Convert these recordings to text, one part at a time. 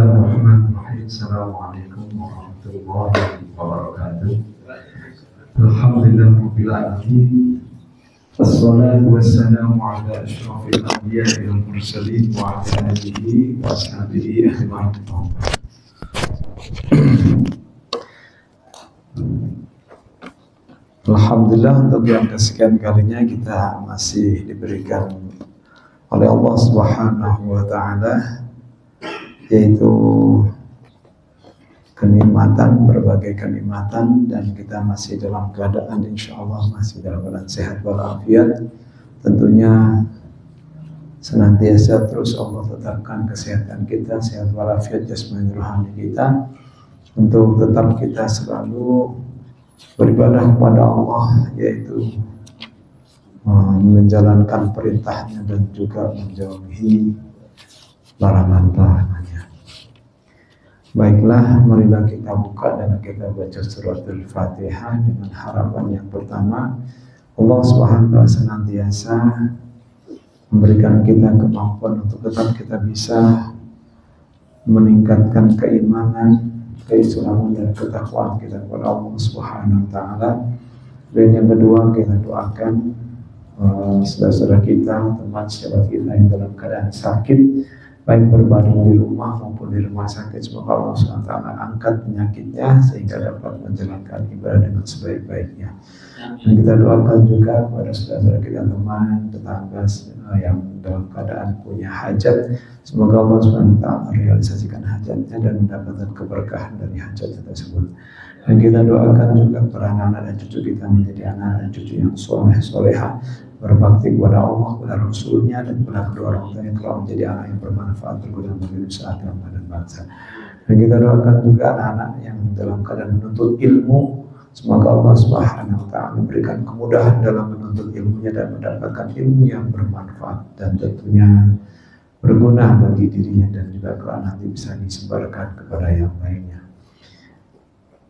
Bismillahirrahmanirrahim. Assalamualaikum warahmatullahi wabarakatuh. Alhamdulillahirabbil alamin. Wassalatu wassalamu ala asyrafil anbiya'i wal mursalin wa ala alihi wa ashabihi ajma'in. Alhamdulillah, untuk yang kesekian kalinya kita masih diberikan oleh Allah Subhanahu wa taala yaitu kenikmatan, berbagai kenikmatan, dan kita masih dalam keadaan insyaallah masih dalam keadaan sehat walafiat. Tentunya senantiasa terus Allah tetapkan kesehatan kita, sehat walafiat jasmani rohani kita, untuk tetap kita selalu beribadah kepada Allah, yaitu menjalankan perintahnya dan juga menjauhi larangan-larangannya. Baiklah, marilah kita buka dan kita baca suratul Fatihah dengan harapan yang pertama, Allah Subhanahu wa taala senantiasa memberikan kita kemampuan untuk tetap kita bisa meningkatkan keimanan, keislaman dan ketakwaan kita kepada Allah Subhanahu wa taala. Dan yang kedua, kita doakan saudara-saudara kita, teman sahabat kita yang dalam keadaan sakit, baik berbaring di rumah maupun di rumah sakit, semoga Allah SWT angkat penyakitnya sehingga dapat menjalankan ibadah dengan sebaik-baiknya. Dan kita doakan juga kepada saudara-saudara kita, teman, tetangga yang dalam keadaan punya hajat, semoga Allah SWT realisasikan hajatnya dan mendapatkan keberkahan dari hajat tersebut. Dan kita doakan juga para anak-anak dan cucu kita menjadi anak dan cucu yang soleh, soleha, berbakti kepada Allah, kepada Rasulnya, dan kepada kedua orang tua yang telah menjadi anak yang bermanfaat, berguna bagi nusa, agama dan bangsa. Dan kita doakan juga anak-anak yang dalam keadaan menuntut ilmu, semoga Allah Subhanahu wa taala memberikan kemudahan dalam menuntut ilmunya dan mendapatkan ilmu yang bermanfaat dan tentunya berguna bagi dirinya dan juga kelak nanti bisa disebarkan kepada yang lainnya.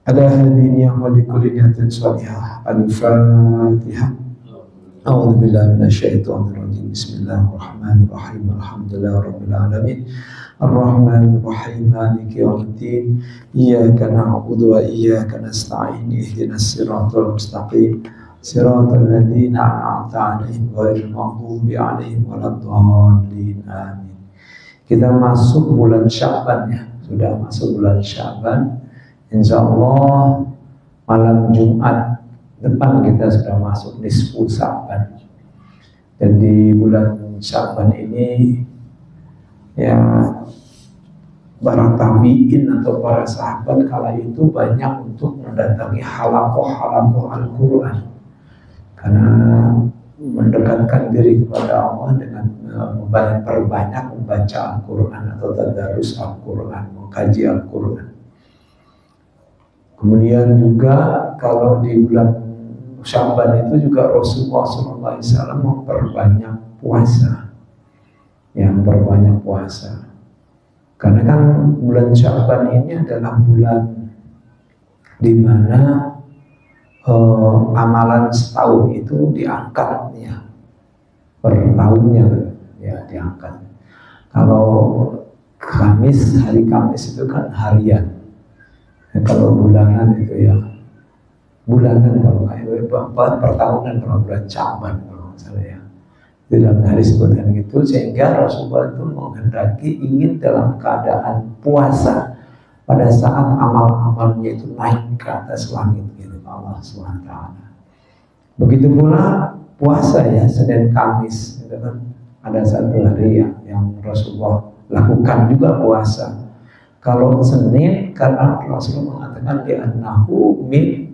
Ada hadirin yang walikulli niyatin shalihah. Al-Fatihah. A'udzu billahi minasyaitonir rajim. Bismillahirrahmanirrahim. Alhamdulillahirabbil alamin. Ar-Rahmanir Rahim. Maliki yaumiddin. Iyyaka na'budu wa iyyaka nasta'in. Ihdinas siratal mustaqim. Siratal ladzina an'amta 'alaihim ghairil maghdubi 'alaihim waladdallin. Amin. Kita masuk bulan Sya'ban ya. Sudah masuk bulan Sya'ban. Insyaallah malam Jumat depan kita sudah masuk nisfu Sya'ban. Dan di bulan Sya'ban ini ya para tabi'in atau para sahabat kala itu banyak untuk mendatangi halaqah Al-Quran, karena mendekatkan diri kepada Allah dengan memperbanyak membaca Al-Quran atau tadarus Al-Quran, mengkaji Al-Quran. Kemudian juga kalau di bulan Sya'ban itu juga Rasulullah SAW memperbanyak puasa, karena kan bulan Sya'ban ini adalah bulan di mana amalan setahun itu diangkat ya, per tahunnya ya diangkat. Kalau Kamis, hari Kamis itu kan harian. Ya, kalau bulanan itu ya bulanan, kalau per tahunan, kalau bulan Sya'ban kalau misalnya ya dalam hari sebutan gitu, sehingga Rasulullah itu menghendaki ingin dalam keadaan puasa pada saat amal-amalnya itu naik ke atas langit gitu Allah SWT. Begitu pula puasa ya, Senin Kamis itu kan ada satu hari yang Rasulullah lakukan juga puasa. Kalau Senin, karena Rasulullah mengatakan di annahu min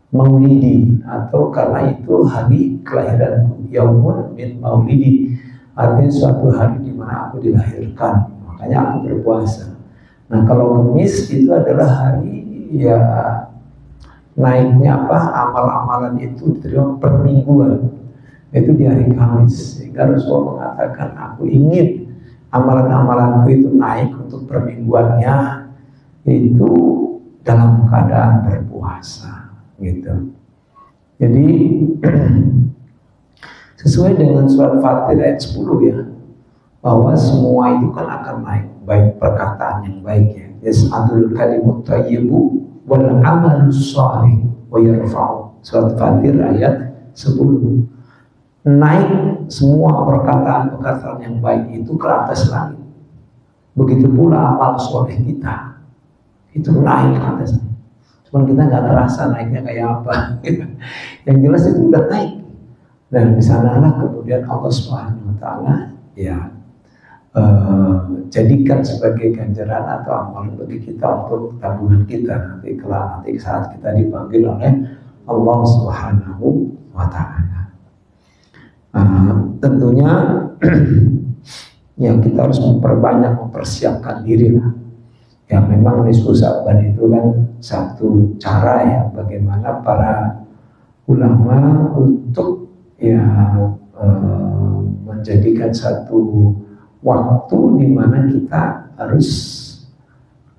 maulidi, atau karena itu hari kelahiranku, yaumun min maulidi, artinya suatu hari di mana aku dilahirkan, makanya aku berpuasa. Nah kalau Kamis itu adalah hari ya naiknya amal-amalan itu diterima per mingguan, itu di hari Kamis, sehingga Rasulullah mengatakan aku ingin amalan-amalanku itu naik untuk permingguannya itu dalam keadaan berpuasa gitu. Jadi sesuai dengan surat Fatir ayat 10 ya, bahwa semua itu kan akan naik. baik, perkataan yang baik ya. Yas'adul kalimut thayyibu wal amalus shalih wa yarfa'u. Surat Fatir ayat 10. Naik semua perkataan-perkataan yang baik itu ke atas langit. Begitu pula amal soleh kita itu naik ke atas. Cuman kita nggak terasa naiknya kayak apa. Yang jelas itu udah naik. Dan di sanalah kemudian Allah Subhanahu Wa Taala ya jadikan sebagai ganjaran atau amal bagi kita untuk tabungan kita nanti saat kita dipanggil oleh Allah Subhanahu Wa Taala. Tentunya ya kita harus mempersiapkan diri lah. Ya memang nisfu Sya'ban itu kan satu cara ya bagaimana para ulama untuk ya menjadikan satu waktu di mana kita harus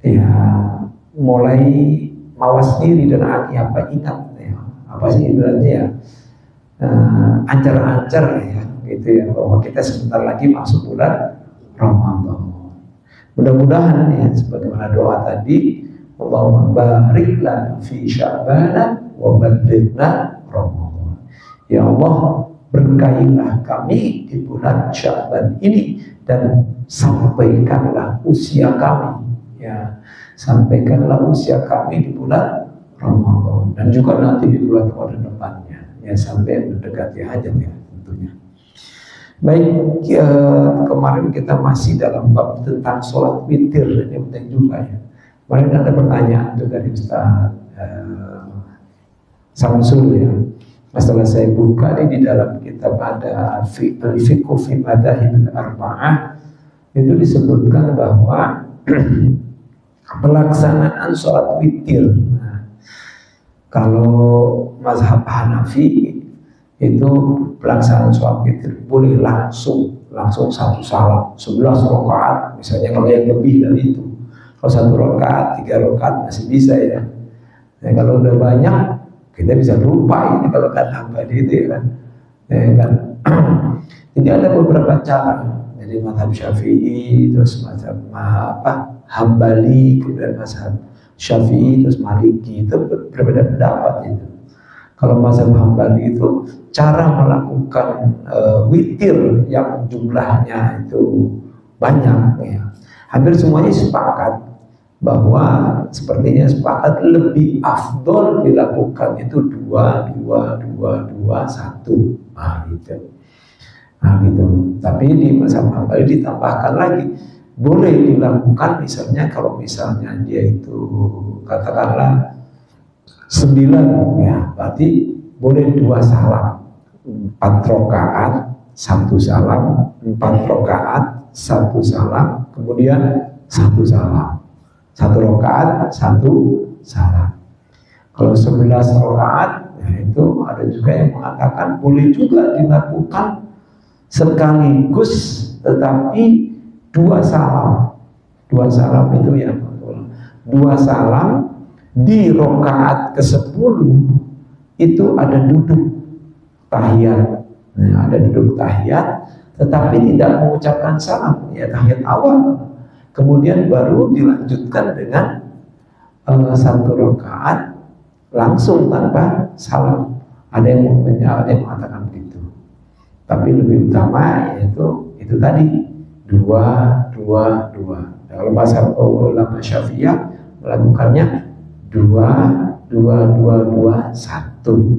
ya mulai mawas diri dan apa ingat ya, apa sih ibaratnya ya ancar-ancar ya gitu ya bahwa kita sebentar lagi masuk bulan Ramadan. Mudah-mudahan ya sebagaimana doa tadi, Allahumma barik lana fi Sya'ban wa ballighna Ramadan. Ya Allah, berkahilah kami di bulan Sya'ban ini dan sampaikanlah usia kami ya, sampaikanlah usia kami di bulan Ramadan dan juga nanti di bulan depannya ya sampai mendekati hajat ya tentunya. Baik, kemarin kita masih dalam bab tentang sholat witir, ini penting juga ya. Kemarin ada pertanyaan tuh dari Ustaz Samsul ya. Masalah saya buka di dalam kitab ada Al-Fiqhu fi Madzahib Arba'ah, itu disebutkan bahwa pelaksanaan sholat witir. Nah, kalau mazhab Hanafi itu pelaksanaan sholat witir boleh langsung satu salam 11 rakaat misalnya, kalau yang lebih dari itu. Kalau 1 rakaat 3 rakaat masih bisa ya. Nah, kalau udah banyak kita bisa lupa ini kalau kan hamba itu ya kan. Jadi ada beberapa cara. Jadi mazhab Syafi'i, terus mazhab Hambali, kemudian mazhab Syafi'i, terus Maliki, itu berbeda pendapat itu. Kalau mazhab Hambali itu cara melakukan witir yang jumlahnya itu banyak ya. Hampir semuanya sepakat bahwa sepertinya sepakat lebih afdol dilakukan itu 2, 2, 2, 2, 1. Nah gitu. Tapi di mazhab Hambali ditambahkan lagi, boleh dilakukan misalnya kalau misalnya dia itu katakanlah 9 ya, berarti boleh 2 salam, 4 rakaat 1 salam, 4 rakaat 1 salam, kemudian 1 salam, 1 rakaat 1 salam. Kalau 11 rakaat ya itu ada juga yang mengatakan boleh juga dilakukan sekaligus tetapi 2 salam. 2 salam itu ya 2 salam di rakaat ke-10 itu ada duduk tahiyat. Nah, ada duduk tahiyat tetapi tidak mengucapkan salam ya, tahiyat awal. Kemudian baru dilanjutkan dengan 1 rakaat langsung tanpa salam. Ada yang mengatakan begitu. Tapi lebih utama yaitu itu tadi 2, 2, 2. Nah, kalau mazhab ulama Syafi'iyah melakukannya 2, 2, 2, 2, 1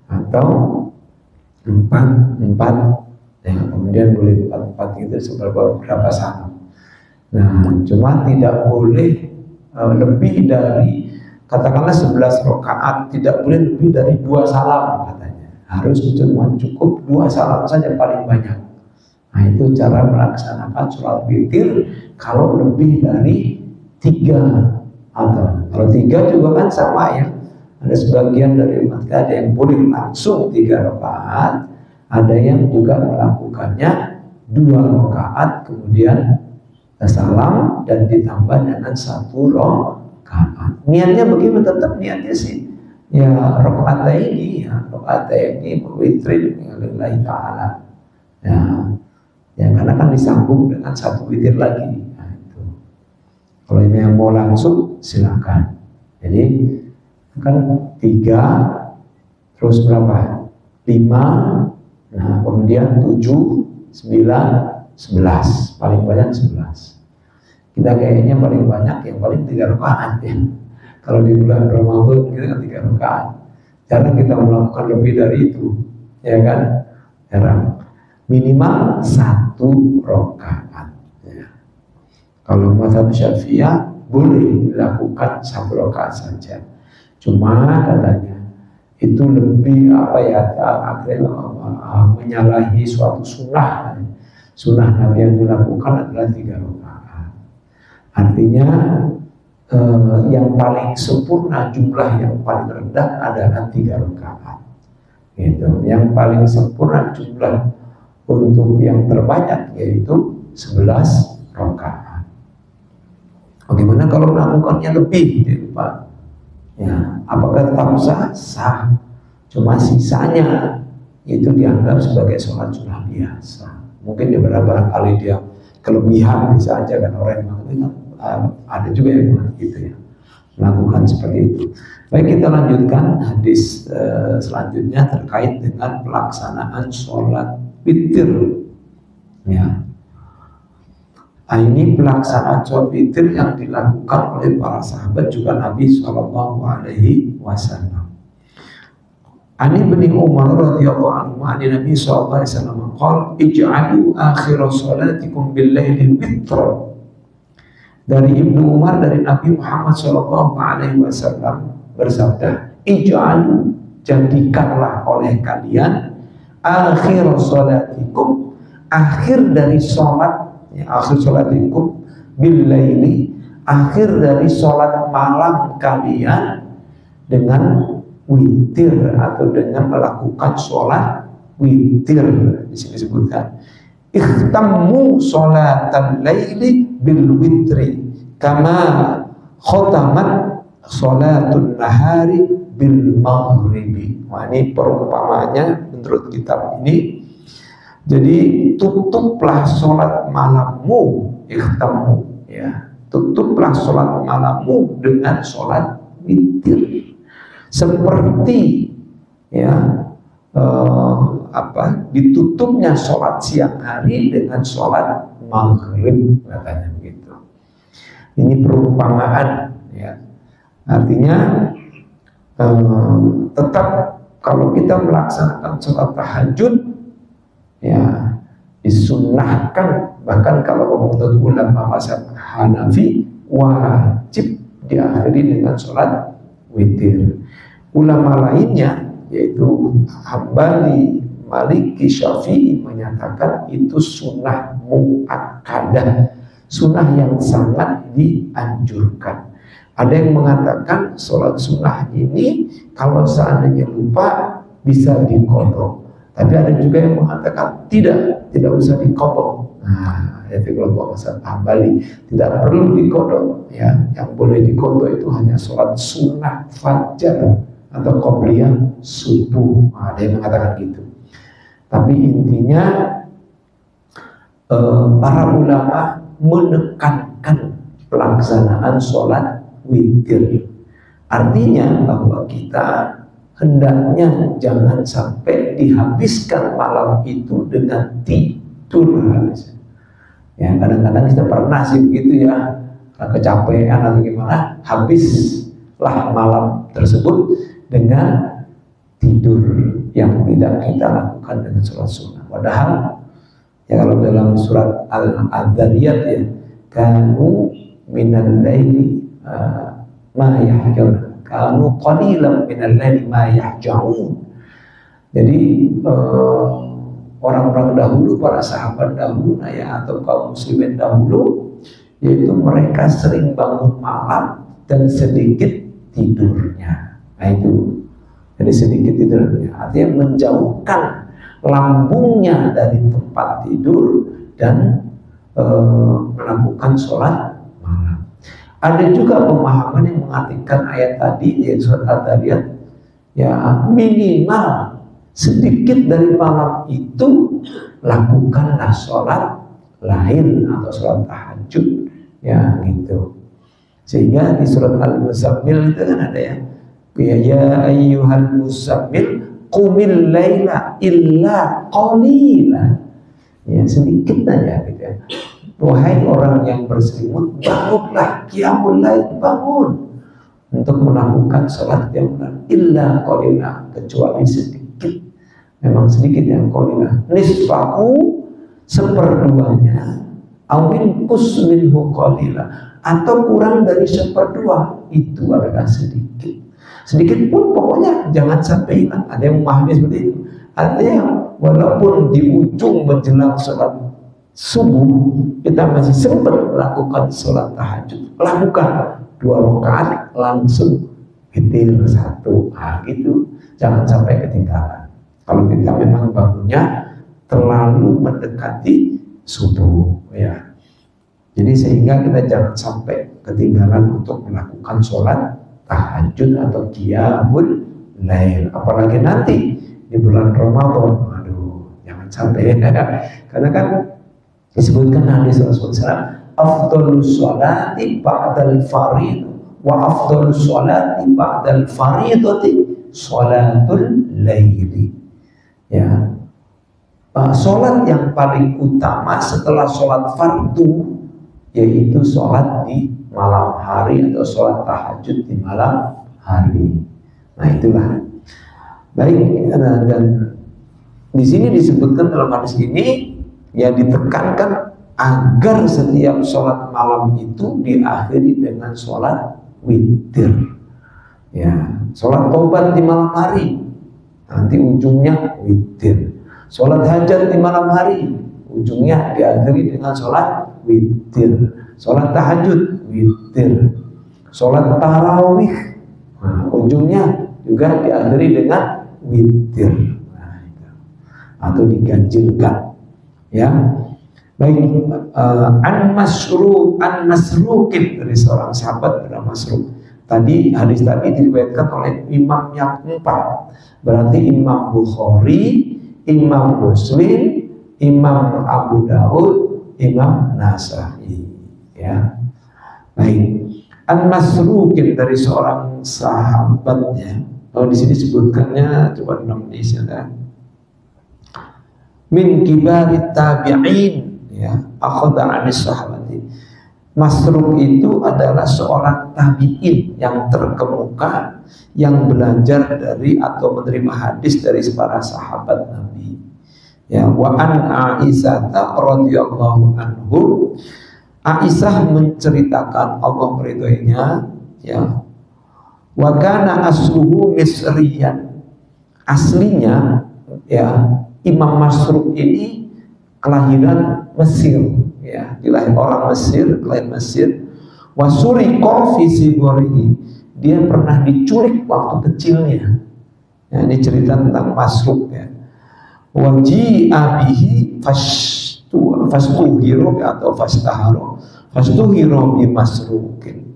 atau 4, 4 ya, kemudian boleh 4, 4 gitu beberapa salam. Nah, cuma tidak boleh lebih dari katakanlah 11 rakaat, tidak boleh lebih dari 2 salam katanya. Harus cuma cukup 2 salam saja paling banyak. Nah, itu cara melaksanakan sholat witir kalau lebih dari 3. Atau kalau 3 juga kan sama ya. Ada sebagian dari umat ada yang boleh langsung 3 rakaat, ada yang juga melakukannya 2 rakaat kemudian salam dan ditambah dengan 1 rakaat. Niatnya bagaimana? Tetap niatnya sih ya rakaat ini witri lillahi ta'ala ya, karena kan disambung dengan 1 witir lagi. Nah, Kalau ini yang mau langsung silakan. Jadi kan 3, terus berapa? 5, nah kemudian 7, 9, 11, paling banyak 11. Kita kayaknya paling banyak yang paling 3 rakaat ya. Kalau di bulan Ramadan kita kan 3 rakaat. Jarang kita melakukan lebih dari itu, ya kan? Jarang. Minimal 1 rakaat. Ya. Kalau mazhab Syafi'iyah boleh dilakukan 1 rakaat saja. Cuma katanya itu lebih akhirnya menyalahi suatu sunnah. Sunnah Nabi yang dilakukan adalah 3 rakaat. Artinya yang paling sempurna, jumlah yang paling rendah adalah 3 rakaat. Gitu. Yang paling sempurna jumlah untuk yang terbanyak yaitu 11 rakaat. Bagaimana kalau melakukannya lebih, Pak? Ya, apakah tetap sah? Sah. Cuma sisanya itu dianggap sebagai sholat sunnah biasa. Mungkin dia barangkali dia kelebihan bisa aja kan, orang yang mengatakan ada juga yang gitu ya, melakukan seperti itu. Baik, kita lanjutkan hadis selanjutnya terkait dengan pelaksanaan sholat witir. Ya. Nah, ini pelaksanaan sholat witir yang dilakukan oleh para sahabat juga Nabi Shallallahu Alaihi Wasallam. Ani bin Umar radhiyallahu anhu ani Nabi sallallahu alaihi wasallam qol ij'alu akhir salatikum bil laili witra. Dari Ibnu Umar dari Nabi Muhammad sallallahu alaihi wasallam bersabda, ij'alu, jadikanlah oleh kalian akhir salatikum, akhir dari salat, ya, akhir salatikum bil laili, akhir dari salat malam kalian dengan witir atau dengan melakukan sholat witir. Di sini disebutkan ikhtammu sholatan laili bil witri kama khotamat sholatun nahari bil maghribi. Nah, ini perumpamaannya menurut kitab ini. Jadi tutuplah sholat malammu, ikhtammu, ya, tutuplah sholat malammu dengan sholat witir. Seperti ya ditutupnya sholat siang hari dengan sholat maghrib, katanya begitu. Ini perumpamaan, ya. Artinya tetap kalau kita melaksanakan sholat tahajud, ya, disunnahkan, bahkan kalau menurut ulama mazhab Hanafi wajib diakhiri dengan sholat witir. Ulama lainnya yaitu Hambali, Maliki, Syafi'i menyatakan itu sunnah muakkadah, sunnah yang sangat dianjurkan. Ada yang mengatakan sholat sunnah ini kalau seandainya lupa bisa diqadha. Tapi ada juga yang mengatakan tidak usah diqadha. Nah, itu kelompok mazhab Hambali, tidak perlu diqadha, ya. Yang boleh diqadha itu hanya sholat sunnah fajar atau qobliyah subuh. Nah, ada yang mengatakan gitu. Tapi intinya para ulama menekankan pelaksanaan sholat witir. Artinya bahwa kita hendaknya jangan sampai dihabiskan malam itu dengan tidur. Ya, kadang-kadang kita pernah sih begitu ya, kecapean atau gimana, habislah malam tersebut dengan tidur yang tidak kita lakukan dengan sholat sunnah. Padahal ya kalau dalam surat Al-Dzariyat ya, kanu minal laili ma yahjaun, kanu qalilan minal laili ma yahjaun. Jadi orang-orang dahulu, para sahabat dahulu, ya, atau kaum muslimin dahulu, yaitu mereka sering bangun malam dan sedikit tidurnya. Nah itu, jadi sedikit tidurnya, artinya menjauhkan lambungnya dari tempat tidur dan melakukan sholat malam. Ada juga pemahaman yang mengartikan ayat tadi, yaitu surat Al-Dzariyat, ya, minimal sedikit dari malam itu lakukanlah sholat lain atau sholat tahajud, ya gitu. Sehingga di surat Al-Muzammil itu kan ada ya ayyuhal muzammil qumil laila illa qalila. Ya, sedikit aja gitu ya. Wahai orang yang berselimut, bangunlah, qiyamul lail, bangun untuk melakukan sholat yang benar. Illa qalila, kecuali sedikit. Memang sedikit yang qalila. Nisfahu, seperduanya, awin minhu qalila, atau kurang dari seperdua, itu adalah sedikit. Sedikit pun pokoknya jangan sampai hilang. Ada yang memahami seperti itu. Artinya walaupun di ujung menjelang sholat subuh kita masih sempat melakukan sholat tahajud, lakukan 2 rakaat langsung witir 1, gitu. Jangan sampai ketinggalan. Kalau kita memang bangunnya terlalu mendekati subuh, ya. Jadi sehingga kita jangan sampai ketinggalan untuk melakukan sholat tahajud atau qiyamul lail. Apalagi nanti di bulan Ramadan, aduh, jangan sampai. Karena kan disebutkan hadis Rasulullah, afdhalus sholati ba'dal farid wa afdhalus sholati ba'dal faridati sholatul laili. Ya, sholat yang paling utama setelah sholat fardu yaitu sholat di malam hari atau sholat tahajud di malam hari. Nah, itulah. Baik, dan di sini disebutkan dalam hadis ini ya, ditekankan agar setiap sholat malam itu diakhiri dengan sholat witir. Ya, sholat taubat di malam hari, nanti ujungnya witir. Sholat hajat di malam hari, ujungnya diakhiri dengan sholat witir. Sholat tahajud, witir. Sholat tarawih, nah, ujungnya juga diakhiri dengan witir. Nah, atau diganjilkan, ya. Baik, an Masruqin, dari seorang sahabat bernama Masruq. Tadi hadis tadi diriwayatkan oleh imam yang 4, berarti Imam Bukhari, Imam Muslim, Imam Abu Daud, Imam Nasai, ya. Baik, an Masruqin, dari seorang sahabatnya. Oh, di sini sebutkannya coba Indonesia, min kibarit tabi'in, ya, akhadha 'anis sahabati. Masruq itu adalah seorang tabi'in yang terkemuka, yang belajar dari atau menerima hadis dari para sahabat Nabi. Ya, wa an Aisyah radhiyallahu anhu, Aisyah menceritakan, Allah meridhoinya, ya, wa kana asluhu misriyan, aslinya, ya, Imam Masruq ini kelahiran Mesir, ya, dilahir orang Mesir, kelahiran Mesir. Wasuriqa fi sigorihi, dia pernah diculik waktu kecilnya. Ya, ini cerita tentang Masruq, ya. Waji'a bihi fastuhiro atau fastuhiro bi Masruqin.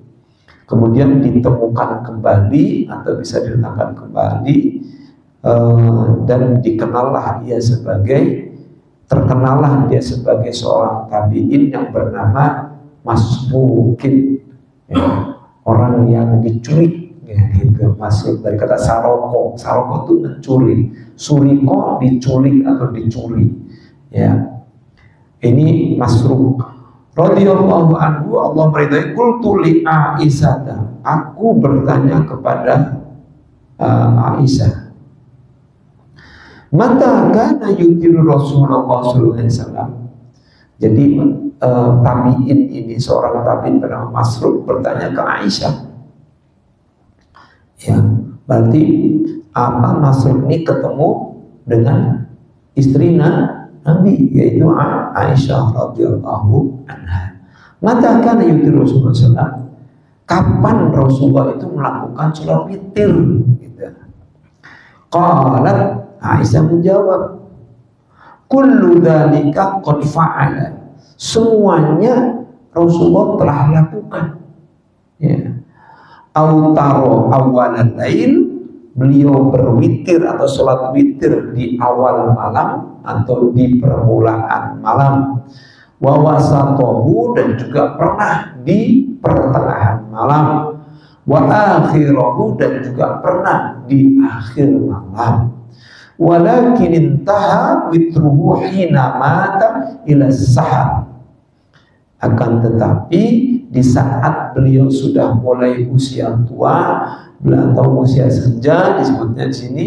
Kemudian ditemukan kembali atau bisa diletakkan kembali, dan terkenallah dia sebagai seorang tabi'in yang bernama Masruqin, ya, orang yang diculik, ya, gitu. Masuk dari kata saroko itu mencuri, suriko diculik atau dicuri, ya. Ini Masruq radhiyallahu anhu, Allah meridhai. Qultu li Aisyah, aku bertanya kepada Aisyah, mata kana yutiru Rasulullah sallallahu alaihi wasallam. Jadi tabi'in ini, seorang tabi'in bernama Masruq, bertanya ke Aisyah. Ya, berarti apa, Masruq ini ketemu dengan istri Nabi, yaitu Aisyah radhiyallahu anha. Mata kana yutiru Rasulullah sallallahu alaihi wasallam, kapan Rasulullah itu melakukan sholat witir, gitu. Qalat, Aisyah menjawab, kullu dzalika qad fa'ala, semuanya Rasulullah telah lakukan, ya. Autaro awalan lail, beliau berwitir atau sholat witir di awal malam atau di permulaan malam. Wa wasatohu, dan juga pernah di pertengahan malam, wa akhirahu, dan juga pernah di akhir malam. Walakin intaha witruhu hina mata ila sahar. Akan tetapi di saat beliau sudah mulai usia tua atau usia senja, disebutnya di sini,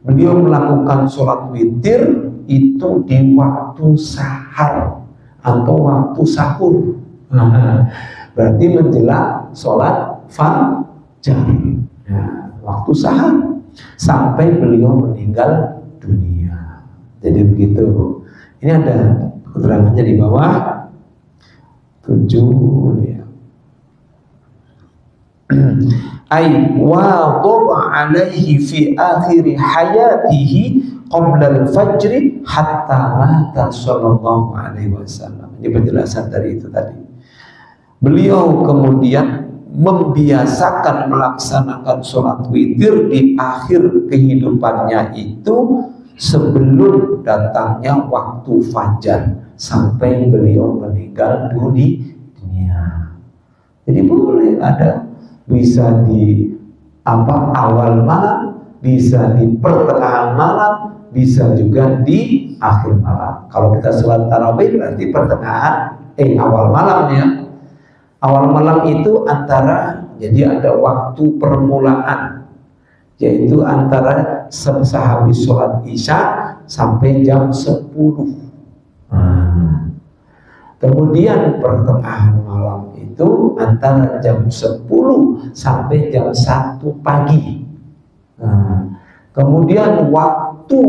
beliau melakukan sholat witir itu di waktu sahar atau waktu sahur. Berarti menjelang sholat fajar, waktu sahur sampai beliau meninggal dunia. Jadi begitu. Ini ada keterangannya di bawah 7 ya. Ay wa dhaba alaihi fi akhir hayatihi qabla al-fajr hatta mata sallallahu alaihi wasallam. Ini penjelasan dari itu tadi. Beliau kemudian membiasakan melaksanakan sholat witir di akhir kehidupannya itu sebelum datangnya waktu fajar sampai beliau meninggal dunia. Jadi boleh ada, bisa di awal malam, bisa di pertengahan malam, bisa juga di akhir malam. Kalau kita sholat tarawih berarti awal malam ya. Awal malam itu jadi ada waktu permulaan, yaitu antara sehabis sholat isya sampai jam 10. Kemudian pertengahan malam itu antara jam 10 sampai jam 1 pagi. Kemudian waktu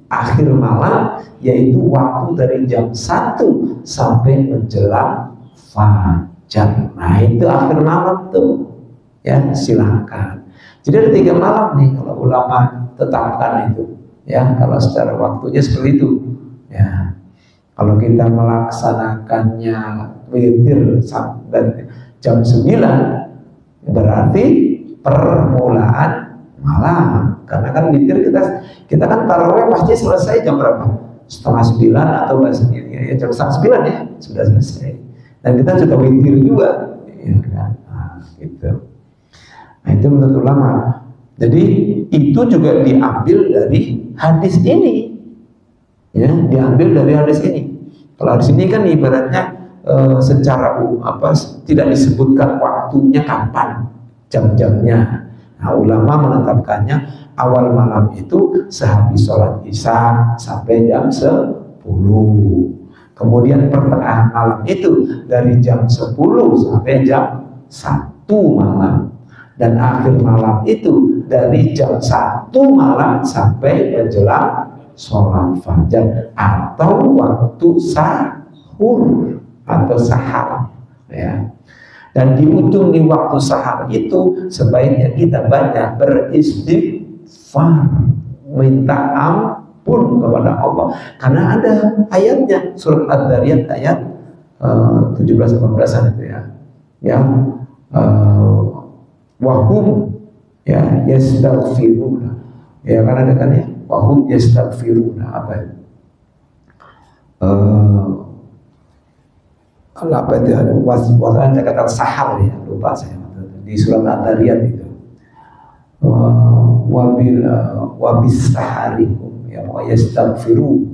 akhir malam yaitu waktu dari jam 1 sampai menjelang fajar. Nah itu akhir malam tuh ya, silahkan. Jadi ada 3 malam nih kalau ulama tetapkan itu ya, kalau secara waktunya seperti itu ya. Kalau kita melaksanakannya witir sampai jam 9 berarti permulaan malam, karena kan witir kita kan tarawih pasti selesai jam berapa? Setengah 9 atau bahasanya ya jam setengah 9 ya sudah selesai. Dan kita juga witir juga, ya kan? Gitu. Nah itu menurut ulama. Jadi itu juga diambil dari hadis ini, ya, diambil dari hadis ini. Kalau hadis ini kan ibaratnya secara tidak disebutkan waktunya kapan, jam-jamnya. Nah ulama menetapkannya awal malam itu sehabis sholat isya sampai jam 10. Kemudian pertengahan malam itu dari jam 10 sampai jam 1 malam. Dan akhir malam itu dari jam 1 malam sampai menjelang sholat fajar atau waktu sahur atau sahar ya. Dan di ujung di waktu sahar itu sebaiknya kita banyak beristighfar, minta ampun kepada Allah, karena ada ayatnya surat Ad-Dariyat ayat 17-18 itu ya, yang wahum ya yastaghfiruna ya, kan ada kan ya, wahum yastaghfiruna apa itu apa itu ada ada kata sahar ya, lupa saya di surat Ad-Dariyat itu wabis sahari ya yastaghfiru,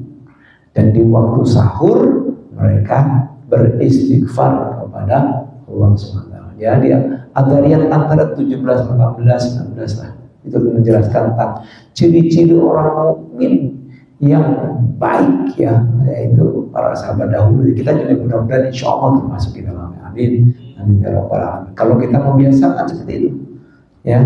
dan di waktu sahur mereka beristighfar kepada Allah SWT. Ya, dia Ad-Dariyat antara 17, 18, 19 lah. Itu menjelaskan tentang ciri-ciri orang mukmin yang baik ya, yaitu para sahabat dahulu. Kita juga mudah-mudahan insya Allah termasuk di dalamnya. Amin. Amin ya rabbal alamin. Kalau kita membiasakan seperti itu, ya,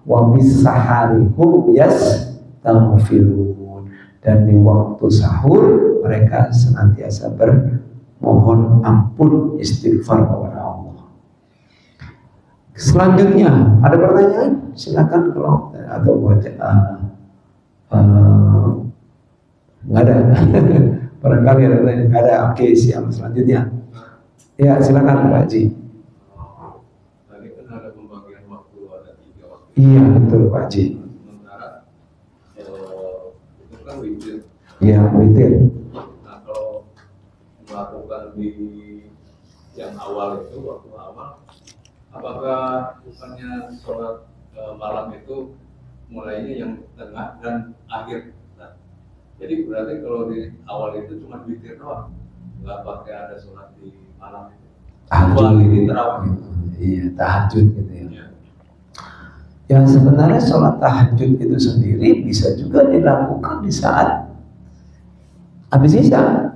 wabis sahari hum yastaghfirun, dan di waktu sahur mereka senantiasa bermohon ampun, istighfar kepada Allah. Selanjutnya ada pertanyaan, silakan kalau atau nggak ada. Barangkali ada pertanyaan, nggak ada. Oke, siap. Selanjutnya ya silakan Pak Haji. Tadi kan ada pembagian waktu, ada 3 waktu. Iya betul Pak Haji. Sementara itu kan witir. Iya witir. melakukan di yang awal itu, waktu awal, apakah bukannya sholat malam itu mulainya yang tengah dan akhir? Nah, jadi berarti kalau di awal itu cuma witir doang, nggak pakai ada sholat di malam itu. Tahajud, terawih. Iya, tahajud gitu ya. Yang sebenarnya sholat tahajud itu sendiri bisa juga dilakukan di saat habis isya.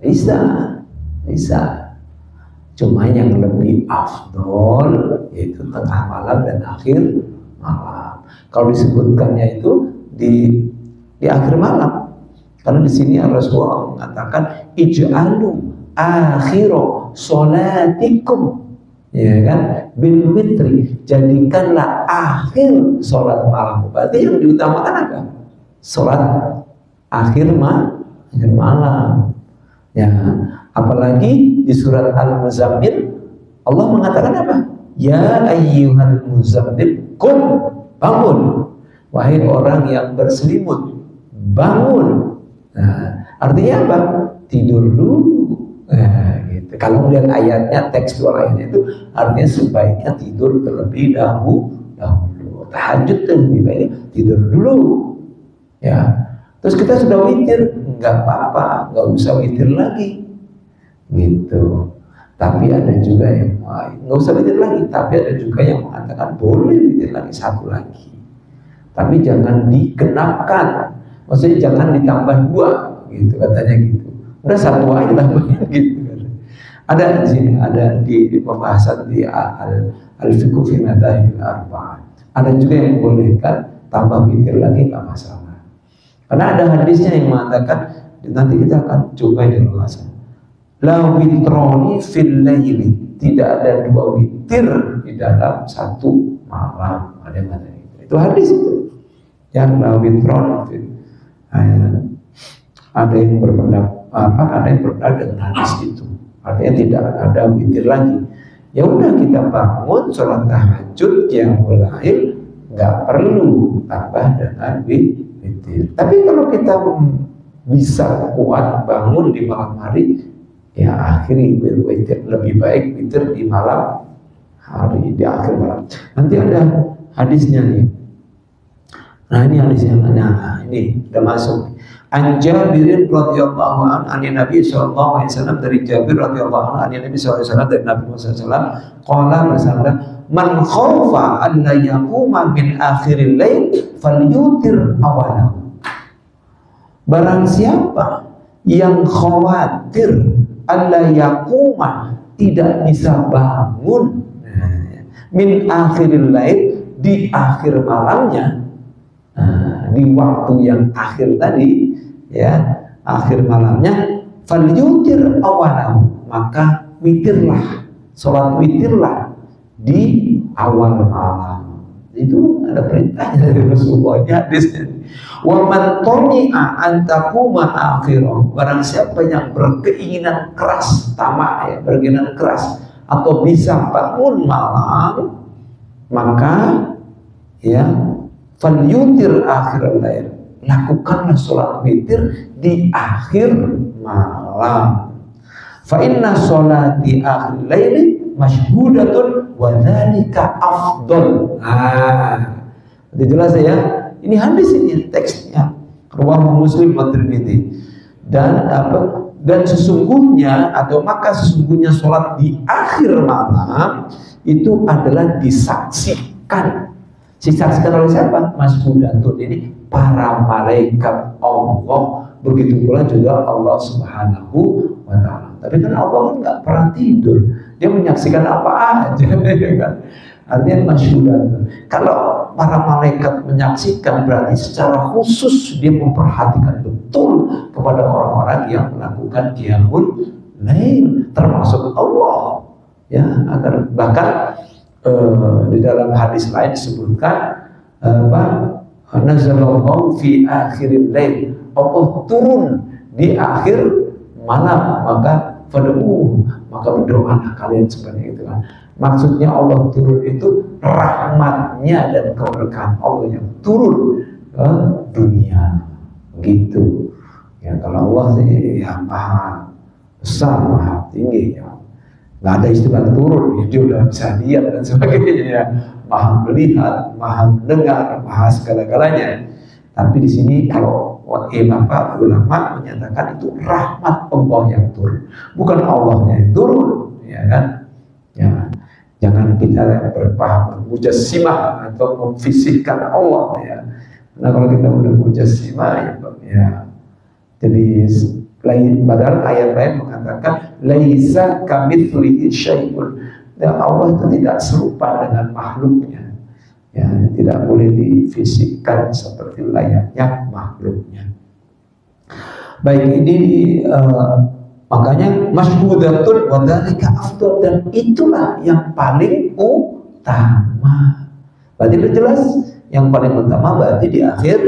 Bisa. Cuma yang lebih afdol yaitu tengah malam dan akhir malam. Kalau disebutkannya itu di akhir malam, karena di sini Rasulullah mengatakan ij'alu akhiru sholatikum, ya kan, bil witri, jadikanlah akhir sholat malam. Berarti yang diutamakan apa? Sholat akhir malam. Ya, apalagi di surat Al-Muzammil Allah mengatakan apa? Ya ayyuhal muzammil qum, bangun, wahai orang yang berselimut, bangun. Nah, artinya apa? Tidur dulu. Nah, gitu. Kalau melihat ayatnya, tekstual ayatnya itu artinya sebaiknya tidur terlebih dahulu. Tahajud itu lebih baik tidur dulu. Ya. Terus kita sudah witir, nggak apa-apa, nggak usah witir lagi, gitu. Tapi ada juga yang nggak usah witir lagi, tapi ada juga yang mengatakan boleh witir lagi satu lagi. Tapi jangan digenapkan, maksudnya jangan ditambah 2, gitu katanya gitu. Udah satu aja tambahin gitu. Ada di sini, ada di pembahasan di al-fiqh fi madzhabil arba'ah. Ada juga yang membolehkan tambah witir lagi, nggak masalah. Karena ada hadisnya yang mengatakan, nanti kita akan coba di ulasan. La witroni fil laili, tidak ada 2 witir di dalam satu malam. Ada yang mengatakan itu. Itu hadis itu. Yang la witroni fil. Ada yang berpendapat ada yang berpendapat dengan hadis itu. Artinya tidak ada witir lagi. Ya udah, kita bangun sholat tahajud yang mulai, nggak perlu tambah dengan witir. Tapi kalau kita bisa kuat bangun di malam hari, ya akhiri witir. Lebih baik witir di malam hari, di akhir malam. Nanti ada hadisnya nih. Nah ini hadisnya. Nah ini udah masuk. An Jabirin radhiyallahu anhu an Nabi sallallahu alaihi wasallam, dari Jabir radhiyallahu anhu an Nabi sallallahu alaihi wasallam, dari Nabi Muhammad sallallahu alaihi wasallam qala, bersabda, man khaufa an la yaquma min akhiril lail falyutir awalahu. Barang siapa yang khawatir an la yaquma, tidak bisa bangun min akhiril lail, di akhir malamnya, di waktu yang akhir tadi, ya, akhir malamnya, falyutir awalahu, maka witirlah, sholat witirlah di awal malam. Itu ada perintahnya dari Rasulullah di hadisnya. Wa man tami'a an taquma akhirah, barang siapa yang berkeinginan keras, tamak ya, berkeinginan keras atau bisa bangun malam, maka ya falyutir akhir lail, lakukanlah sholat witir di akhir malam. Fa inna sholati akhir laili masyhudatun wa dzalika afdal. Itu jelas ya. Ini hadis, ini teksnya. Rawahu Muslim wa Tirmidzi. Dan sesungguhnya, atau maka sesungguhnya sholat di akhir malam itu adalah disaksikan. Disaksikan oleh siapa? Masbudatun, ini para malaikat Allah. Begitu pula juga Allah Subhanahu wa ta'ala. Tapi kan Allah kan nggak pernah tidur. Dia menyaksikan apa aja, kan? Artinya masbudatun. Kalau para malaikat menyaksikan, berarti secara khusus dia memperhatikan betul kepada orang-orang yang melakukan qiyamul lail, termasuk Allah. Ya, agar bahkan di dalam hadis lain disebutkan nazalallahu fi akhiril lail, Allah turun di akhir malam, maka fad'u, maka berdoalah kalian seperti itu kan. Maksudnya Allah turun itu rahmatnya dan keberkahan Allah yang turun ke dunia, gitu. Ya kalau Allah sih ya maha besar, maha tinggi ya. Nggak ada istilah turun, dia udah bisa lihat dan sebagainya ya. Maha melihat, maha mendengar, maha segala-galanya. Tapi di sini kalau ulama menyatakan itu rahmat Allah yang turun, bukan Allahnya yang turun, ya kan? Ya, jangan kita berpaham mujassimah atau memfisikkan Allah ya. Nah kalau kita udah mujassimah ya, jadi lain, padahal ayat lain mengatakan laisa kamitslihi syai'un. Dan Allah itu tidak serupa dengan makhluknya. Ya, tidak boleh difisikkan seperti layaknya makhluknya. Baik, ini makanya masyhudatun wa dzalika afdal, dan itulah yang paling utama. Berarti itu jelas yang paling utama berarti di akhir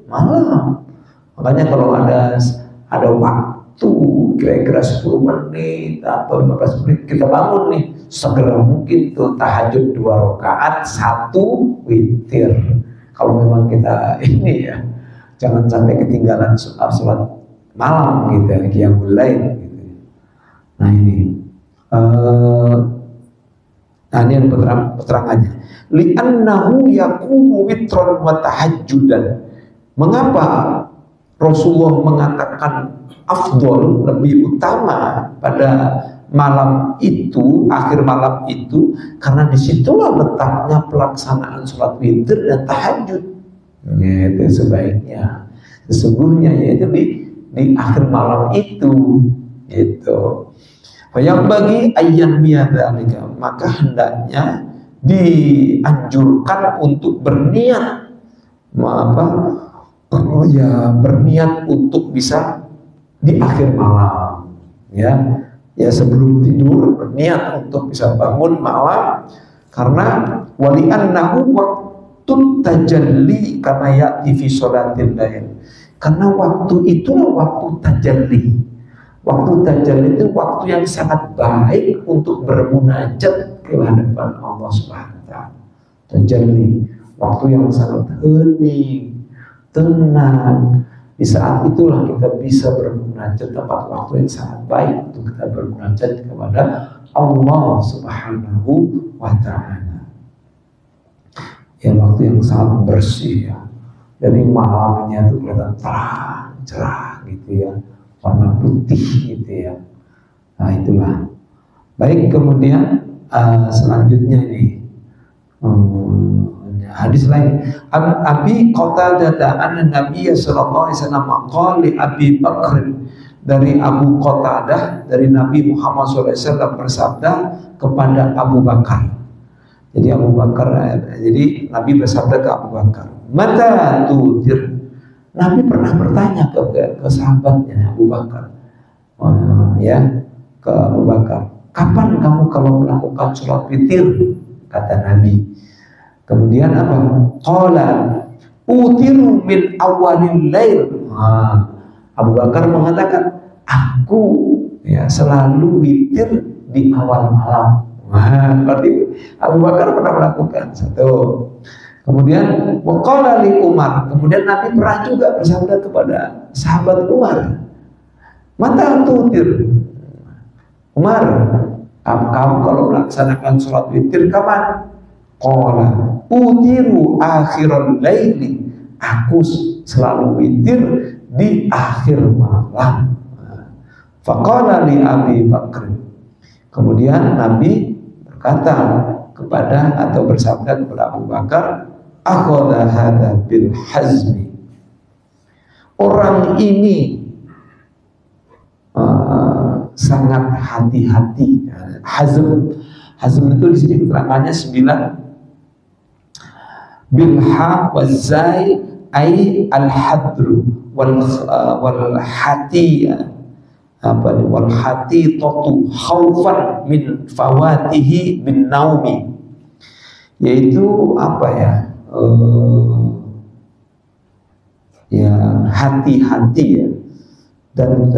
malam. Makanya kalau ada waktu kira-kira 10 menit atau 15 menit kita bangun nih, segera mungkin tuh tahajud 2 rakaat 1 witir. Kalau memang kita ini ya, jangan sampai ketinggalan sholat malam gitu, qiyamul lail gitu. Nah ini ini peterangannya. Li'annahu yaqumu witron wa tahajjudan. Mengapa Rasulullah mengatakan afdol, lebih utama pada malam itu, akhir malam itu, karena disitulah letaknya pelaksanaan sholat witir dan tahajud. Itu sebaiknya, sesungguhnya yaitu di akhir malam itu, gitu. Yang bagi ayat miyadalika, maka hendaknya dianjurkan untuk berniat, berniat untuk bisa di akhir malam, ya sebelum tidur berniat untuk bisa bangun malam, karena wali'annahu waktu tajalli kama ya'ti fi sholatil lail, karena waktu itulah waktu tajalli. Waktu tajalli itu waktu yang sangat baik untuk bermunajat ke hadapan Allah Subhanahu wa taala. Tajalli, waktu yang sangat hening, tenang. Di saat itulah kita bisa bermunajat, tempat waktu yang sangat baik untuk kita bermunajat kepada Allah Subhanahu wa taala. Ya, waktu yang sangat bersih ya. Jadi malamnya itu kelihatan terang, cerah gitu ya, warna putih gitu ya. Nah itulah. Baik, kemudian selanjutnya ini hadis lain. Abi Qatadah anna Nabi sallallahu alaihi wasallam qala li Abi Bakr, dari Abu Qatadah dari Nabi Muhammad sallallahu alaihi wasallam bersabda kepada Abu Bakar. Jadi jadi Nabi bersabda ke Abu Bakar, "Mata tutir?" Nabi pernah bertanya ke sahabatnya Abu Bakar. Ke Abu Bakar, "Kapan kamu kalau melakukan sholat witir?" Kata Nabi. Kemudian apa? Qala utiru min awalil lail. Abu Bakar mengatakan, aku selalu witir di awal malam. Berarti Abu Bakar pernah melakukan satu. Kemudian waqala li Umar. Kemudian Nabi pernah juga bersabda kepada sahabat Umar, "Mata tutir?" Umar, kamu kalau melaksanakan sholat witir kapan? Qala utiru akhiral laili, aku selalu witir di akhir malam. Faqala li Abi Bakr. Kemudian Nabi berkata kepada atau bersabda kepada Abu Bakar, akhadha hadza bil hazmi. Orang ini sangat hati-hati. Hazm itu di sini keterangannya 9. Bilha wazai ay al-hadru wal hati wal hati totu khaufan min fawatihi bin naumi, yaitu hati-hati ya, dan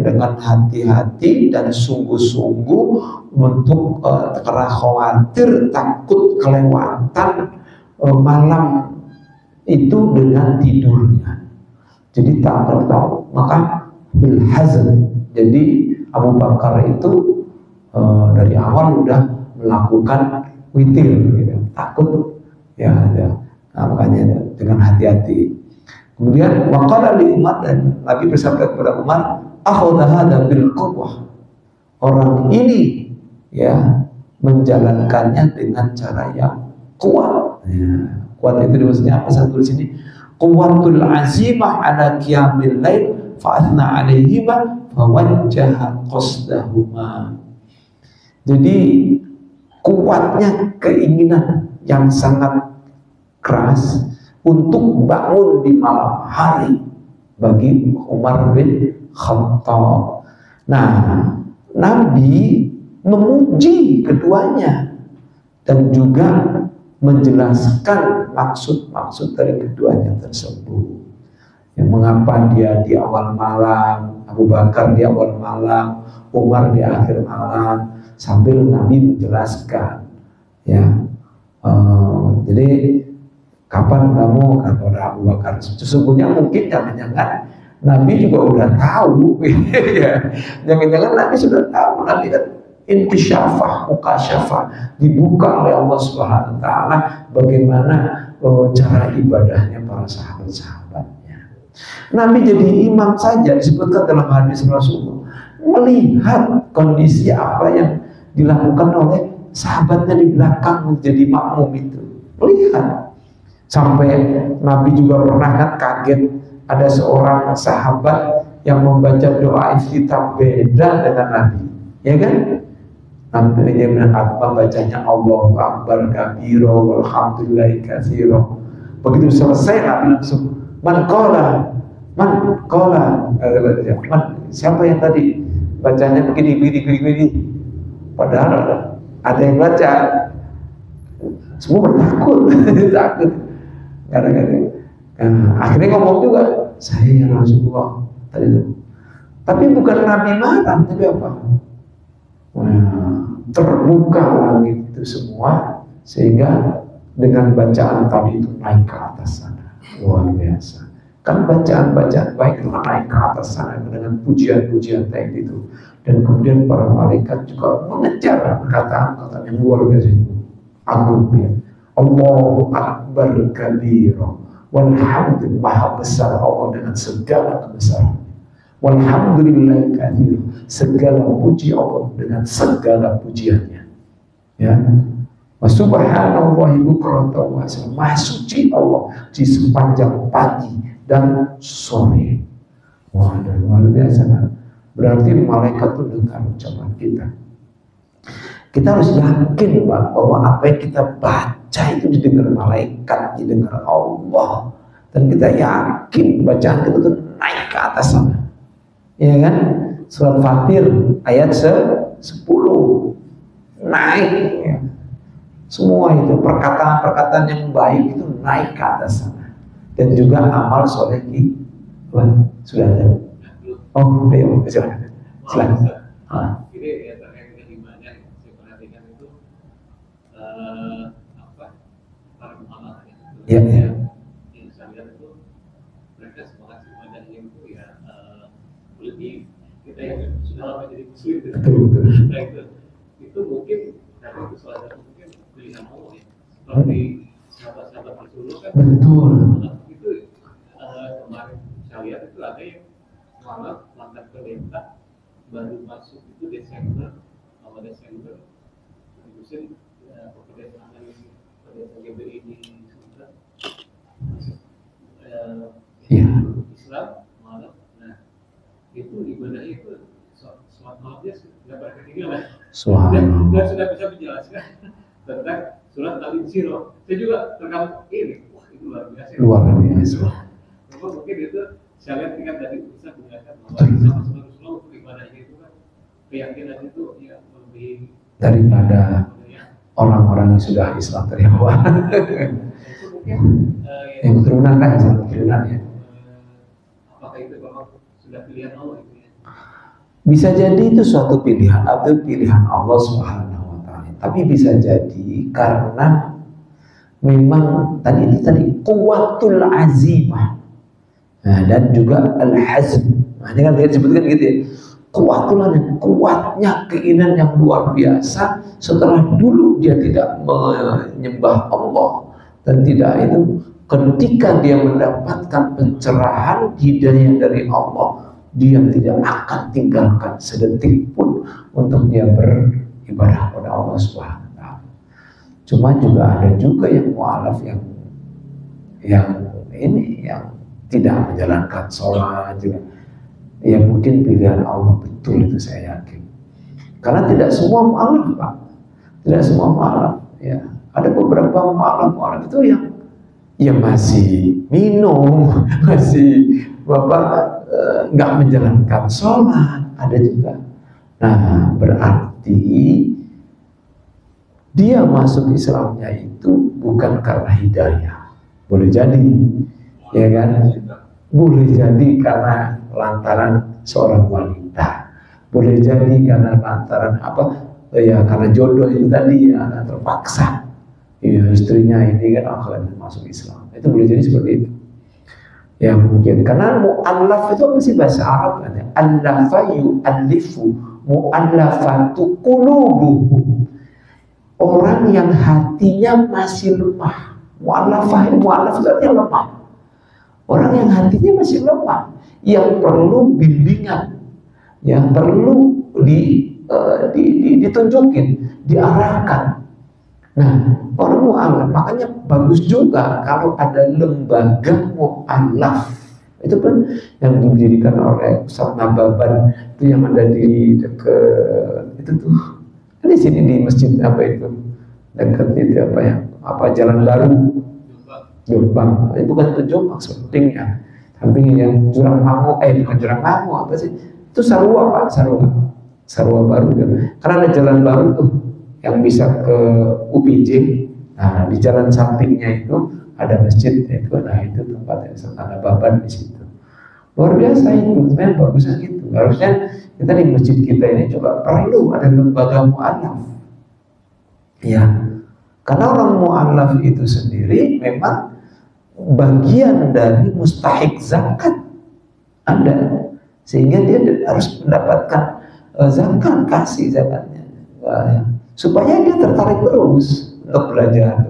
dengan hati-hati dan sungguh-sungguh untuk karena khawatir takut kelewatan malam itu dengan tidurnya. Jadi tak tahu, maka bil hazm, jadi Abu Bakar itu dari awal udah melakukan witir, gitu. Takut ya, nah, makanya dengan hati-hati. Kemudian waqala li Umar, dan Nabi bersabda kepada Umar, akhadha hadha bil quwwah. Orang ini ya menjalankannya dengan cara yang kuat. Ya, kuat itu maksudnya apa? Saya tulis ini, quwwatul azimah ala qiyamil lail fa'athna alaihima fawajjaha qasdahuma. Jadi kuatnya keinginan yang sangat keras untuk bangun di malam hari bagi Umar bin Khattab. Nah, Nabi memuji keduanya dan juga menjelaskan maksud-maksud dari keduanya tersebut. Yang mengapa dia di awal malam, Abu Bakar di awal malam, Umar di akhir malam, sambil Nabi menjelaskan, ya. Jadi kapan kamu, kata Abu Bakar, sesungguhnya mungkin jangan-jangan Nabi juga udah tahu, ya. Jangan-jangan Nabi sudah tahu, Nabi kan intisyafah, mukasyafah, dibuka oleh Allah Subhanahu Wa Taala bagaimana cara ibadahnya para sahabat-sahabatnya. Nabi jadi imam saja disebutkan dalam hadis Rasulullah, melihat kondisi apa yang dilakukan oleh sahabatnya di belakang menjadi makmum itu, melihat. Sampai Nabi juga pernah kan kaget, ada seorang sahabat yang membaca doa iftitah beda dengan Nabi, ya kan? Nabi dia membacanya Allahu Akbar kabiro walhamdulillahi katsiro. Begitu selesai Nabi langsung man qala, siapa yang tadi bacanya begini. Padahal ada yang baca, semua bertakut, takut. Kadang-kadang akhirnya ngomong juga, saya ya Rasulullah tadi itu. Tapi bukan Nabi marah, tapi apa? Terbuka langit itu semua, sehingga dengan bacaan tadi itu naik ke atas sana, luar biasa. Kan bacaan-bacaan baik itu naik ke atas sana dengan pujian-pujian tadi itu, dan kemudian para malaikat juga mengejar perkataan-perkataan yang luar biasa itu. Agung ya. Allahu Akbar kabiro walhamdulillah, maha besar Allah dengan segala kebesaran. Walhamdulillah katsir, segala puji Allah dengan segala pujiannya. Ya. Wa subhanallahi bukratan wa asila, maha suci Allah di sepanjang pagi dan sore. Wah, luar biasa kan? Berarti malaikat itu dengar ucapan kita. Kita harus yakin bahwa apa yang kita baca itu didengar malaikat, didengar Allah, dan kita yakin bacaan kita itu naik ke atas sana, ya kan? Surat Fatir ayat 10 naik, ya. Semua itu perkataan-perkataan yang baik itu naik ke atas sana, dan juga amal soleh sudah ada. Oh, ayo silakan. Ini terkait dengan ibadah yang saya perhatikan itu para ulama ya. Yang saya lihat itu mereka semangat ibadahnya itu ya lebih kita yang sudah lama jadi muslim itu. Nah, itu mungkin karena itu salah satu mungkin pilihan Allah ya. Seperti sahabat-sahabat Rasulullah kan. Betul. Itu kemarin saya lihat itu ada yang malah langkah perintah baru masuk itu awal Desember musim pedesaan GBI di Sumatera masuk Islam malam. Nah itu ibadahnya itu sholat malam dia sudah berketinggalan dan sudah bisa menjelaskan tentang surat Al-Insyirah. Saya juga terkagum ini, wah itu luar biasa. Mungkin itu saya lihat tingkat dari bisa menjelaskan bahwa sama Rasulullah untuk ibadahnya itu kan keyakinan itu ya lebih daripada orang-orang yang sudah Islam dari awal. Itu mungkin yang keturunan kan Islam keturunan ya. Apakah itu memang sudah pilihan Allah itu ya? Bisa jadi itu suatu pilihan atau pilihan Allah Subhanahu Wa Taala. Tapi bisa jadi karena memang tadi kuwatul azimah. Nah, dan juga al-hazm. Nah, ini kan disebutkan gitu ya. kuatnya keinginan yang luar biasa setelah dulu dia tidak menyembah Allah dan tidak itu. Ketika dia mendapatkan pencerahan hidayah dari Allah, dia tidak akan tinggalkan sedetik pun untuk dia beribadah kepada Allah Subhanahu wa taala. Cuma juga ada juga yang mu'alaf yang tidak menjalankan sholat juga. Ya mungkin pilihan Allah betul, itu saya yakin. Karena tidak semua mu'alaf, Pak. Tidak semua mu'alaf. Ya, ada beberapa mu'alaf itu yang masih minum, masih nggak menjalankan sholat, ada juga. Nah, berarti dia masuk Islamnya itu bukan karena hidayah. Boleh jadi, ya kan? Boleh jadi karena lantaran seorang wanita. Boleh jadi karena lantaran ya karena jodoh itu tadi, ya terpaksa. Ya, istrinya ini kan akan masuk Islam. Itu boleh jadi seperti itu. Ya mungkin karena mu'allaf itu apa sih bahasa Arab kan? Allafa yu'allifu, mu'allafatu qulubuhum. Orang yang hatinya masih lemah. Mu'allaf itu artinya lemah. Orang yang hatinya masih lemah, yang perlu bimbingan, yang perlu ditunjukin, diarahkan. Nah, orang mu'alaf, makanya bagus juga kalau ada lembaga mu'alaf. Itu kan yang didirikan oleh Ustaz Nababan, itu yang ada di dekat itu tuh. Di sini di masjid apa itu? Dekat itu Jalan Baru. Jombang. Itu bukan itu Jombang, sampingnya. Sampingnya yang Jurang Mangu, bukan Jurang Mangu, apa sih? Itu Sarua, Pak, Sarua Baru. Karena ada jalan baru tuh yang bisa ke UPJ. Nah, di jalan sampingnya itu ada masjid itu. Nah, itu tempatnya Sultan Baban di situ. Luar biasa itu, sebenarnya bagusnya gitu. Harusnya kita di masjid kita ini juga perlu ada lembaga mu'alaf. Ya, karena orang mu'alaf itu sendiri memang bagian dari mustahik zakat ada, sehingga dia harus mendapatkan zakat, kasih zakatnya. Supaya dia tertarik terus untuk belajar.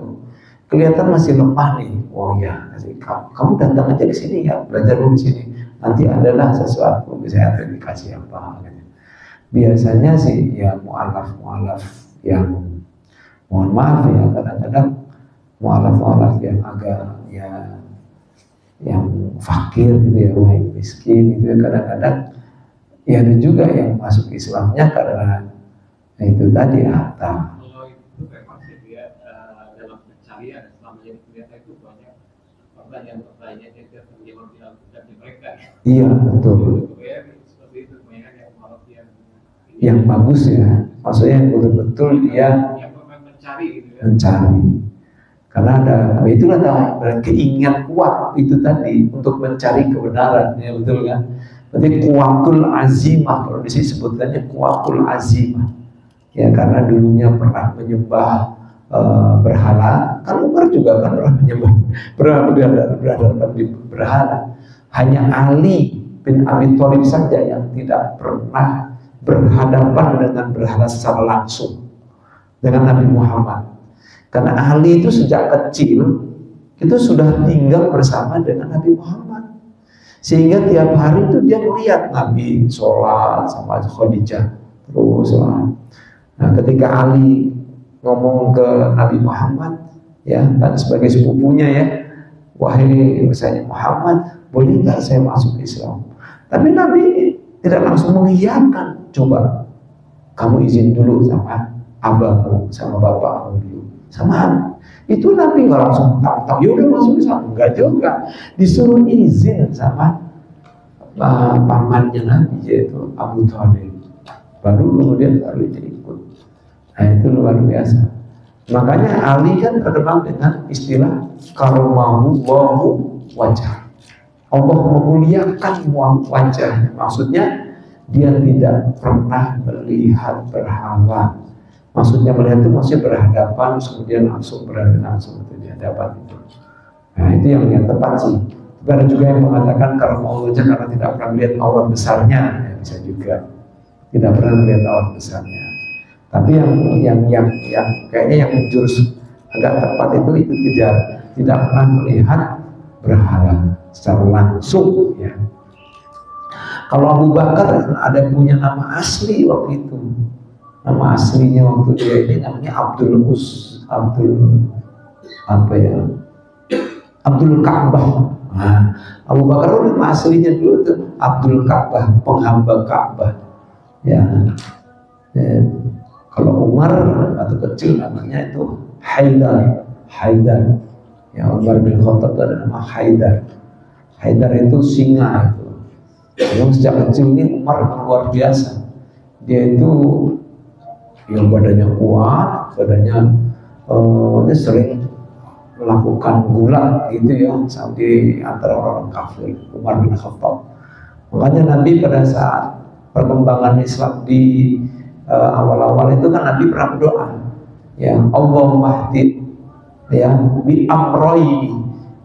Kelihatan masih lemah nih. Oh ya, kamu datang aja di sini ya, belajar dulu di sini. Nanti adalah sesuatu, misalnya dikasih apa. Gitu. Biasanya sih ya mu'alaf yang mohon maaf ya, kadang-kadang mu'alaf yang agak yang fakir gitu ya, yang miskin gitu ya, kadang-kadang ya ada juga yang masuk Islamnya karena itu tadi harta. Kalau itu memang dia dalam pencarian selama jadi pendeta itu banyak pertanyaan yang tidak terjawab di mereka. Iya betul. Seperti itu mainan yang bagus ya, maksudnya yang betul-betul dia mencari gitu ya. Mencari. Karena ada itulah keinginan kuat itu tadi untuk mencari kebenaran, ya betul kan? Berarti kuatul azimah, kalau di sini sebutannya kuatul azimah. Ya karena dulunya pernah menyembah berhala, kan Umar juga kan pernah berhadapan di berhala. Hanya Ali bin Abi Thalib saja yang tidak pernah berhadapan dengan berhala secara langsung dengan Nabi Muhammad. Karena Ali itu sejak kecil itu sudah tinggal bersama dengan Nabi Muhammad, sehingga tiap hari itu dia melihat Nabi sholat sama Khadijah terus. Nah, ketika Ali ngomong ke Nabi Muhammad, ya kan sebagai sepupunya ya, wahai misalnya Muhammad, boleh nggak saya masuk Islam? Tapi Nabi tidak langsung mengiyakan. Coba kamu izin dulu sama abahmu, sama bapakmu dulu, sama itu Nabi nggak langsung tak ya udah masuk Islam, enggak juga, disuruh izin sama pamannya Nabi yaitu Abu Thalib, baru kemudian Ali ikut. Nah itu luar biasa. Makanya Ali kan terkenal dengan istilah karomahu wajah. Allah memuliakan wajahnya. Maksudnya dia tidak pernah melihat berhala. Maksudnya melihat itu maksudnya berhadapan, kemudian langsung berada langsung itu di hadapan itu. Nah itu yang tepat sih. Ada juga yang mengatakan karena Allah wajah karena tidak pernah melihat aurat besarnya, ya, bisa juga. tidak pernah melihat awan besarnya. Tapi yang kayaknya yang jurus agak tepat itu tidak pernah melihat berhala secara langsung ya. Kalau Abu Bakar ada punya nama asli waktu itu. Nama aslinya waktu dia ini namanya Abdul Ka'bah. Nah, Abu Bakar nama aslinya dulu tuh Abdul Ka'bah, penghamba Ka'bah. Ya. Kalau Umar atau kecil namanya itu Haidar. Ya, Umar bin Khattab ada nama Haidar. Haidar itu singa itu. Yang sejak kecil ini Umar luar biasa. Dia itu yang badannya kuat, dia sering melakukan gulat gitu ya, sampai antara orang kafir. Umar bin Khattab. Makanya Nabi pada saat perkembangan Islam di awal-awal itu kan Nabi pernah berdoa, ya Allahumma hdi ya bi amroini,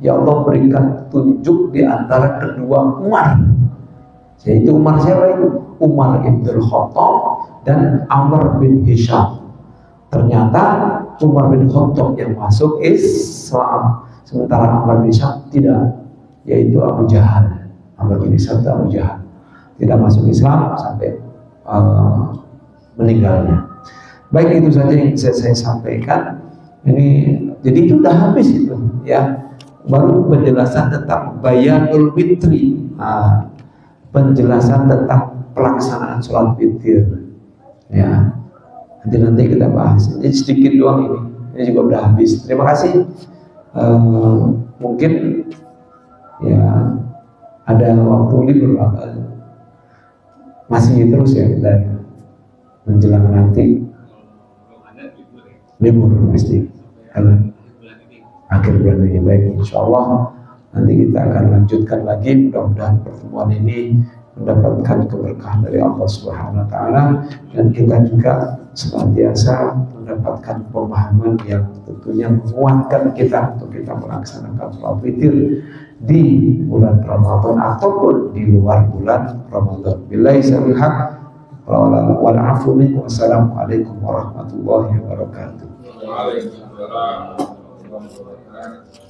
ya Allah berikan petunjuk di antara kedua Umar. Yaitu Umar siapa itu? Umar bin Khattab dan Amr bin Hisham. Ternyata Umar bin Khattab yang masuk Islam, sementara Amr bin Hisham tidak, yaitu Abu Jahal. Amr bin Hisham itu Abu Jahal tidak masuk Islam sampai meninggalnya. Baik, itu saja yang bisa saya sampaikan. Ini jadi itu sudah habis itu ya. Baru penjelasan tentang bayanul witri. Penjelasan tentang pelaksanaan sholat witir ya, nanti kita bahas. Ini sedikit doang ini juga udah habis. Terima kasih. Mungkin ya ada waktu libur masih terus ya kita ya, menjelang nanti libur pasti akhir bulan ini. Baik, insya Allah nanti kita akan lanjutkan lagi. Mudah-mudahan pertemuan ini mendapatkan keberkahan dari Allah Subhanahu wa Ta'ala, dan kita juga senantiasa mendapatkan pemahaman yang tentunya menguatkan kita untuk kita melaksanakan sholat witir di bulan Ramadan ataupun di luar bulan Ramadan. Billahi taufiq wal afu minkum. Wassalamualaikum warahmatullahi wabarakatuh. Waalaikumsalam warahmatullahi wabarakatuh.